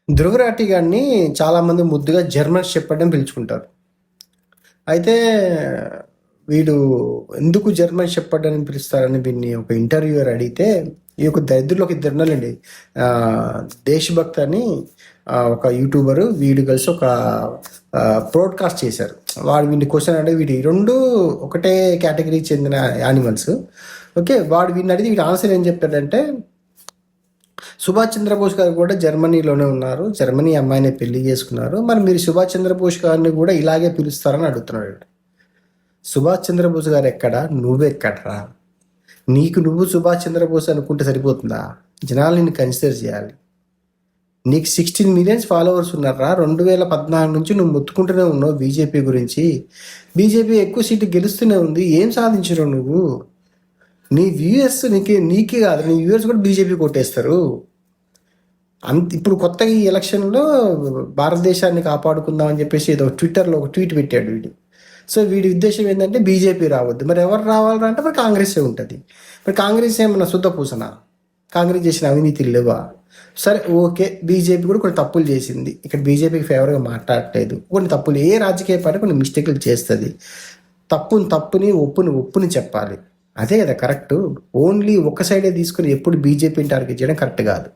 ధ్రువరాటి గారిని చాలామంది ముద్దుగా జర్మన్ షెపర్డ్ అని పిలుచుకుంటారు. అయితే వీడు ఎందుకు జర్మన్ షెపర్డ్ అని పిలుస్తారని వీడిని ఒక ఇంటర్వ్యూయర్ అడిగితే, ఈ యొక్క దరిద్రులకు ఇద్దరు ఉన్నారండి. దేశభక్త్ అని ఒక యూట్యూబరు, వీడు కలిసి ఒక బ్రాడ్కాస్ట్ చేశారు. వాడు వీడిని క్వశ్చన్ అంటే, వీడి రెండు ఒకటే కేటగిరీకి చెందిన యానిమల్స్. ఓకే, వాడు వీడిని అడిగి వీడి ఆన్సర్ ఏం చెప్పాడంటే, సుభాష్ చంద్రబోస్ గారు కూడా జర్మనీలోనే ఉన్నారు, జర్మనీ అమ్మాయిని పెళ్లి చేసుకున్నారు, మరి మీరు సుభాష్ చంద్రబోస్ గారిని కూడా ఇలాగే పిలుస్తారని అడుగుతున్నాడు. సుభాష్ చంద్రబోస్ గారు ఎక్కడా, నువ్వెక్కడరా? నీకు నువ్వు సుభాష్ చంద్రబోస్ అనుకుంటే సరిపోతుందా? జనాలు నిన్ను కన్సిడర్ చేయాలి. నీకు 16 మిలియన్స్ ఫాలోవర్స్ ఉన్నారా. 2014 నుంచి నువ్వు మొత్తుకుంటూనే ఉన్నావు బీజేపీ గురించి. బీజేపీ ఎక్కువ సీట్లు గెలుస్తూనే ఉంది. ఏం సాధించరు నువ్వు? నీ వ్యూయర్స్ నీకే కాదు, నీ వ్యూయర్స్ కూడా బీజేపీ కొట్టేస్తారు. ఇప్పుడు కొత్తగా ఈ ఎలక్షన్లో భారతదేశాన్ని కాపాడుకుందామని చెప్పేసి ఏదో ట్విట్టర్లో ఒక ట్వీట్ పెట్టాడు వీడు. సో వీడి ఉద్దేశం ఏంటంటే బీజేపీ రావద్దు. మరి ఎవరు రావాలంటే మరి కాంగ్రెసే ఉంటుంది. మరి కాంగ్రెస్ ఏమన్నా శుద్ధ పూసన? కాంగ్రెస్ చేసిన అవినీతి లేవా? సరే, ఓకే, బీజేపీ కూడా కొన్ని తప్పులు చేసింది. ఇక్కడ బీజేపీకి ఫేవర్గా మాట్లాడట్లేదు. కొన్ని తప్పులు, ఏ రాజకీయ పార్టీ కొన్ని మిస్టేక్లు చేస్తుంది. తప్పుని ఒప్పుని చెప్పాలి. అదే కదా కరెక్ట్. ఓన్లీ ఒక సైడే తీసుకుని ఎప్పుడు బీజేపీని టార్గెట్ చేయడం కరెక్ట్ కాదు.